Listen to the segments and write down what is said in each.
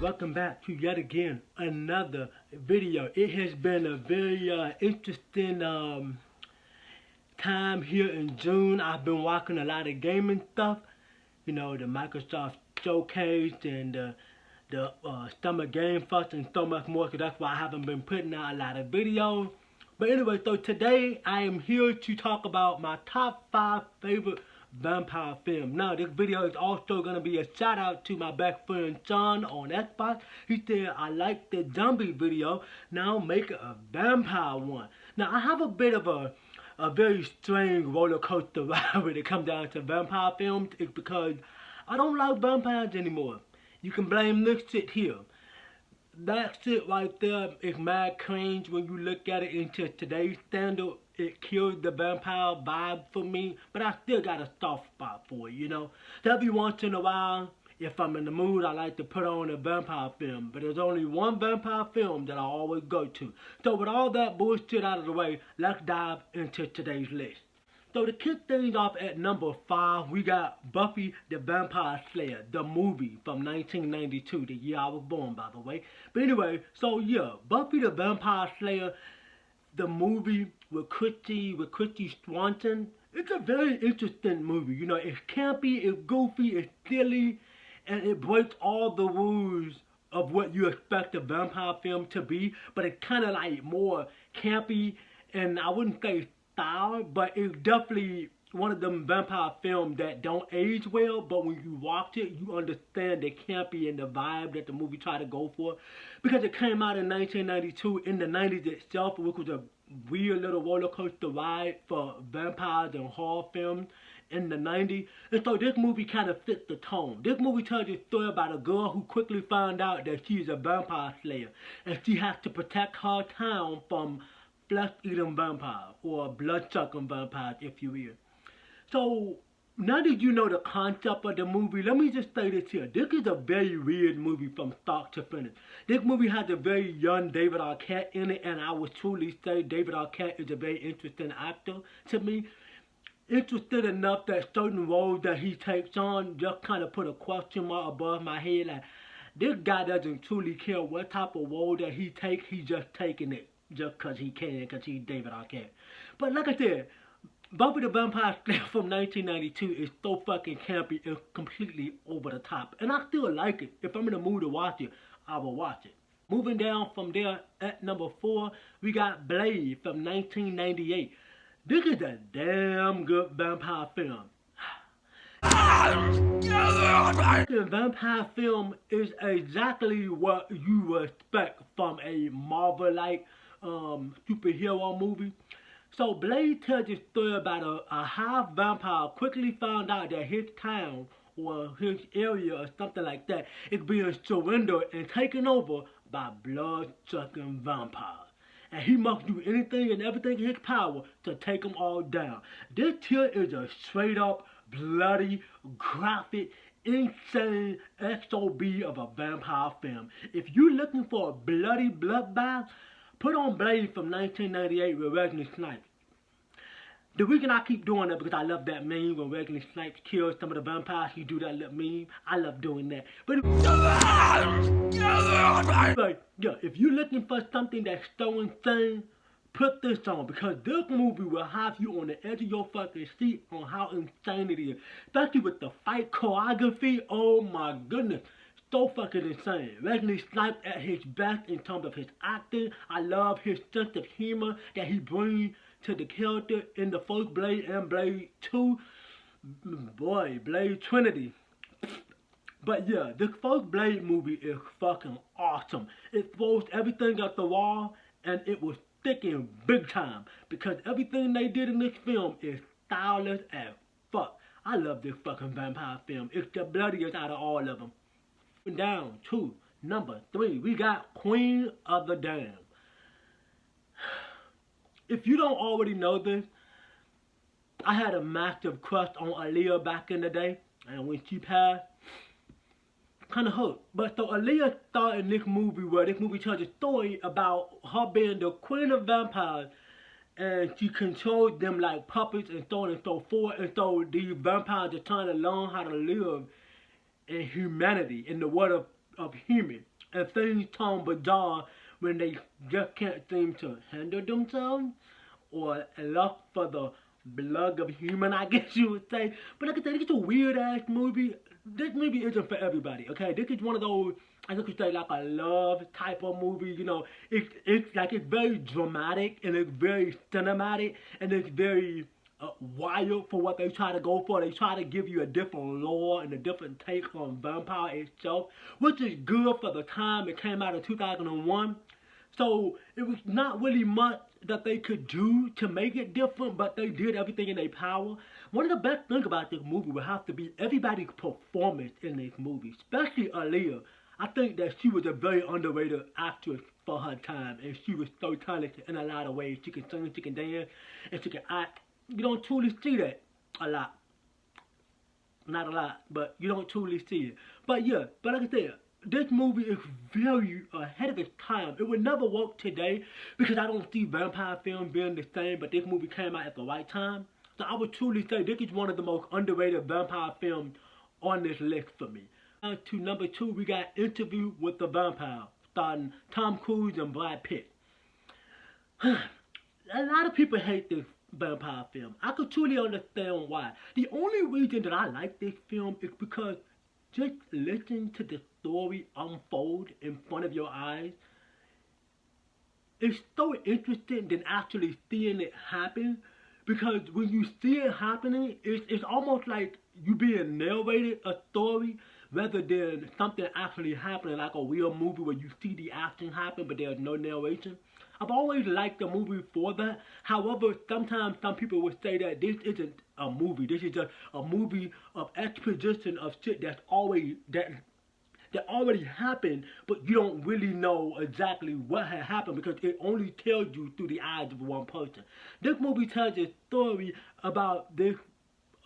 welcome back to yet again another video. It has been a very interesting time here in June. I've been watching a lot of gaming stuff, you know, the Microsoft Showcase and the Summer Game Fest and so much more, so that's why I haven't been putting out a lot of videos. But anyway, so today I am here to talk about my top 5 favorite vampire film. Now this video is also going to be a shout out to my best friend John on Xbox. He said, I like the zombie video, now make a vampire one. Now I have a bit of a very strange roller coaster ride when it comes down to vampire films. It's because I don't like vampires anymore. You can blame this shit here. That shit right there is mad cringe when you look at it into today's standard. It kills the vampire vibe for me, but I still got a soft spot for it, you know. So every once in a while, if I'm in the mood, I like to put on a vampire film. But there's only one vampire film that I always go to. So with all that bullshit out of the way, let's dive into today's list. So to kick things off at number 5, we got Buffy the Vampire Slayer, the movie from 1992, the year I was born, by the way. But anyway, so yeah, Buffy the Vampire Slayer, the movie with Christy Swanson. It's a very interesting movie. You know, it's campy, it's goofy, it's silly, and it breaks all the rules of what you expect a vampire film to be. But it's kind of like more campy, and I wouldn't say style, but it's definitely one of them vampire films that don't age well, but when you watch it, you understand the campy and the vibe that the movie tried to go for. Because it came out in 1992, in the 90s itself, which was a weird little roller coaster ride for vampires and horror films in the 90s. And so this movie kind of fits the tone. This movie tells a story about a girl who quickly found out that she's a vampire slayer, and she has to protect her town from flesh-eating vampires, or blood-sucking vampires, if you will. So, now that you know the concept of the movie, let me just say this here. This is a very weird movie from start to finish. This movie has a very young David Arquette in it, and I would truly say David Arquette is a very interesting actor to me. Interested enough that certain roles that he takes on just kind of put a question mark above my head. Like, this guy doesn't truly care what type of role that he takes, he's just taking it just because he can, because he's David Arquette. But like I said, Buffy the Vampire Slayer from 1992 is so fucking campy and completely over the top. And I still like it. If I'm in the mood to watch it, I will watch it. Moving down from there, at number 4, we got Blade from 1998. This is a damn good vampire film. The vampire film is exactly what you would expect from a Marvel-like superhero movie. So Blade tells a story about a half vampire quickly found out that his town or his area or something like that is being surrendered and taken over by blood-sucking vampires. And he must do anything and everything in his power to take them all down. This here is a straight up, bloody, graphic, insane SOB of a vampire film. If you're looking for a bloody bloodbath, put on Blade from 1998 with Wesley Snipes. The reason I keep doing that because I love that meme when Wesley Snipes kills some of the vampires. He do that little meme. I love doing that. But yeah, if you're looking for something that's so insane, put this on, because this movie will have you on the edge of your fucking seat on how insane it is. Especially with the fight choreography. Oh my goodness. So fucking insane. Wesley Snipes at his best in terms of his acting. I love his sense of humor that he brings to the character in the first Blade and Blade 2. Boy, Blade Trinity. But yeah, this first Blade movie is fucking awesome. It throws everything at the wall, and it was sticking big time, because everything they did in this film is stylish as fuck. I love this fucking vampire film. It's the bloodiest out of all of them. Down to number 3, we got Queen of the Damned. If you don't already know this, I had a massive crush on Aaliyah back in the day, and when she passed, kind of hurt. But so Aaliyah starred in this movie, where this movie tells a story about her being the queen of vampires, and she controls them like puppets and so on and so forth. And so these vampires are trying to learn how to live in humanity, in the world of human. and things turn bizarre when they just can't seem to handle themselves or lust for the blood of human, I guess you would say. But like I said, it's a weird ass movie. This movie isn't for everybody, okay? This is one of those, I guess you say, like a love type of movie. You know, it's like it's very dramatic and it's very cinematic and it's very wild for what they try to go for. They try to give you a different lore and a different take on vampire itself, which is good for the time it came out in 2001. So it was not really much that they could do to make it different, but they did everything in their power. One of the best things about this movie would have to be everybody's performance in this movie, especially Aaliyah. I think that she was a very underrated actress for her time, and she was so talented in a lot of ways. She can sing, she can dance, and she can act. You don't truly see that a lot. Not a lot, but you don't truly see it. But yeah, but like I said, this movie is very ahead of its time. It would never work today because I don't see vampire films being the same, but this movie came out at the right time. So I would truly say this is one of the most underrated vampire films on this list for me. To number 2, we got Interview with the Vampire, starring Tom Cruise and Brad Pitt. A lot of people hate this vampire film. I could truly understand why. The only reason that I like this film is because just listening to the story unfold in front of your eyes is so interesting than actually seeing it happen. Because when you see it happening, it's almost like you being narrated a story rather than something actually happening, like a real movie where you see the action happen but there's no narration. I've always liked the movie for that. However, sometimes some people would say that this isn't a movie. This is just a movie of exposition of shit that already happened, but you don't really know exactly what had happened because it only tells you through the eyes of one person. This movie tells a story about this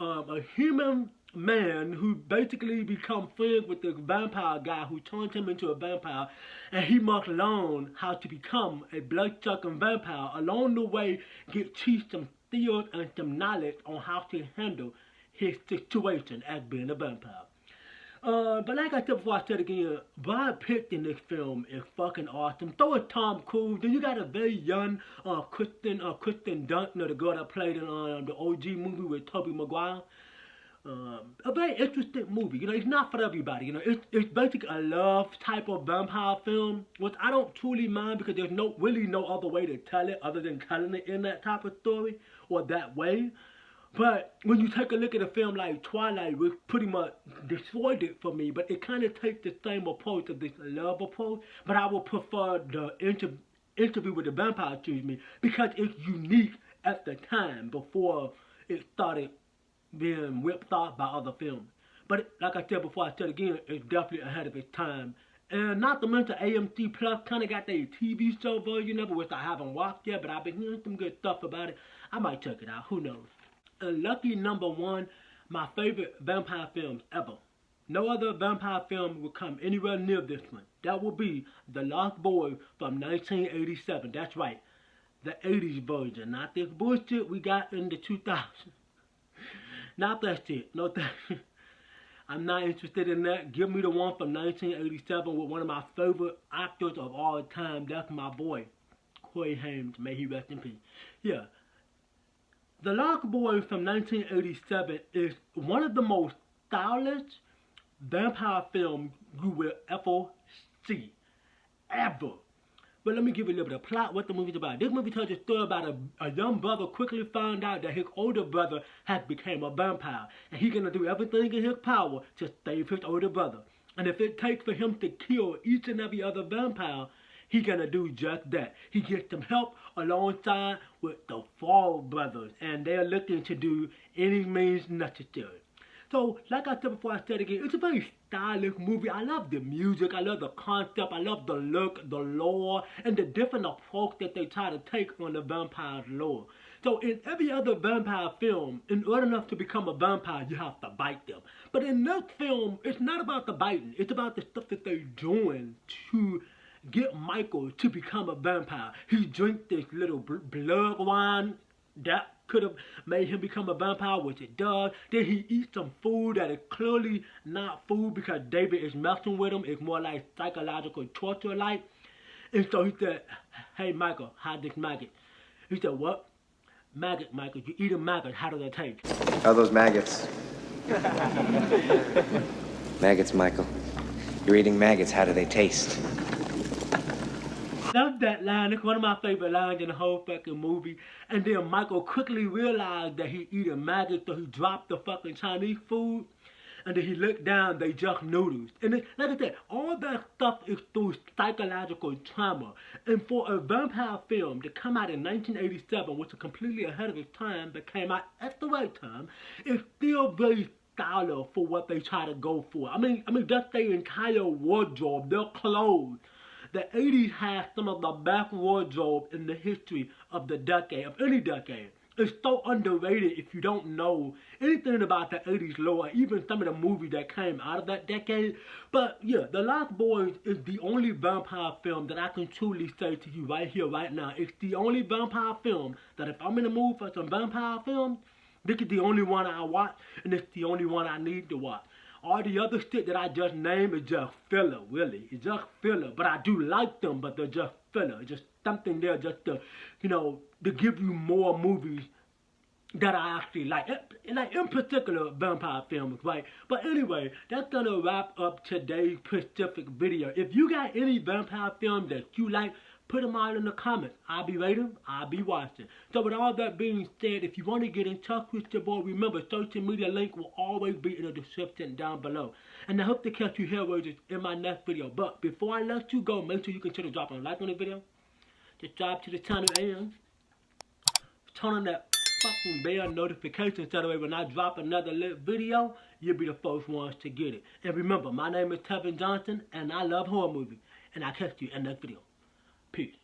a human man who basically becomes friends with this vampire guy who turns him into a vampire, and he must learn how to become a blood-sucking vampire. Along the way, get teach some skills and some knowledge on how to handle his situation as being a vampire. But like I said before, I said again, Brad Pitt in this film is fucking awesome. So is Tom Cruise. Then you got a very young Kristen Dunst, you know, the girl that played in the OG movie with Tobey Maguire. A very interesting movie. You know, it's not for everybody. You know, it's basically a love type of vampire film, which I don't truly mind because there's really no other way to tell it other than telling it in that type of story or that way. But when you take a look at a film like Twilight, which pretty much destroyed it for me, but it kind of takes the same approach of this love approach, but I would prefer the Interview with the Vampire, because it's unique at the time before it started being whipped off by other films. But like I said before, I said again, it's definitely ahead of its time. And not to mention AMC Plus kind of got their TV show version of it, which I haven't watched yet, but I've been hearing some good stuff about it. I might check it out, who knows. Lucky number 1, my favorite vampire films ever. No other vampire film will come anywhere near this one. That will be The Lost Boys from 1987. That's right, the 80s version, not this bullshit we got in the 2000s. Not that shit, no thanks. I'm not interested in that. Give me the one from 1987 with one of my favorite actors of all time. That's my boy, Corey Haim. May he rest in peace. Yeah. The Lost Boys from 1987 is one of the most stylish vampire films you will ever see. Ever. But let me give you a little bit of plot, what the movie's about. This movie tells a story about a young brother quickly found out that his older brother has become a vampire. And he's going to do everything in his power to save his older brother. And if it takes for him to kill each and every other vampire, he's going to do just that. He gets some help alongside with the Fall brothers. And they're looking to do any means necessary. So, like I said before, I said again, it's a very stylish movie. I love the music, I love the concept, I love the look, the lore, and the different approach that they try to take on the vampire's lore. So in every other vampire film, in order enough to become a vampire, you have to bite them. But in this film, it's not about the biting. It's about the stuff that they're doing to get Michael to become a vampire. He drinks this little blood wine that could have made him become a vampire, which it does. Then he eats some food that is clearly not food because David is messing with him. It's more like psychological torture like. And so he said, hey Michael, hide this maggot. He said, what? Maggot, Michael. You eat a maggot, how do they taste? How are those maggots? Maggots, Michael. You're eating maggots, how do they taste? Love that line. It's one of my favorite lines in the whole fucking movie. And then Michael quickly realized that he eating maggots, so he dropped the fucking Chinese food. And then he looked down, they just noodles. And it, like I said, all that stuff is through psychological trauma. And for a vampire film to come out in 1987, which is completely ahead of its time, but came out at the right time, it's still very stylish for what they try to go for. I mean, just their entire wardrobe, their clothes. The 80s has some of the best wardrobe in the history of the decade, of any decade. It's so underrated if you don't know anything about the 80s lore, even some of the movies that came out of that decade. But yeah, The Lost Boys is the only vampire film that I can truly say to you right here, right now. It's the only vampire film that if I'm in the mood for some vampire film, this is the only one I watch, and it's the only one I need to watch. All the other shit that I just named is just filler, really. It's just filler. But I do like them, but they're just filler. It's just something there just to, you know, to give you more movies that I actually like. Like, in particular, vampire films, right? But anyway, that's gonna wrap up today's specific video. If you got any vampire film that you like, put them all in the comments. I'll be rating, I'll be watching. So with all that being said, if you want to get in touch with your boy, remember, social media link will always be in the description down below. And I hope to catch you HELLRAISERS in my next video. But before I let you go, make sure you consider dropping a like on the video, subscribe to the channel, and turn on that fucking bell notification so that way when I drop another lit video, you'll be the first ones to get it. And remember, my name is Tevin Johnson, and I love horror movies. And I'll catch you in the next video. Peace.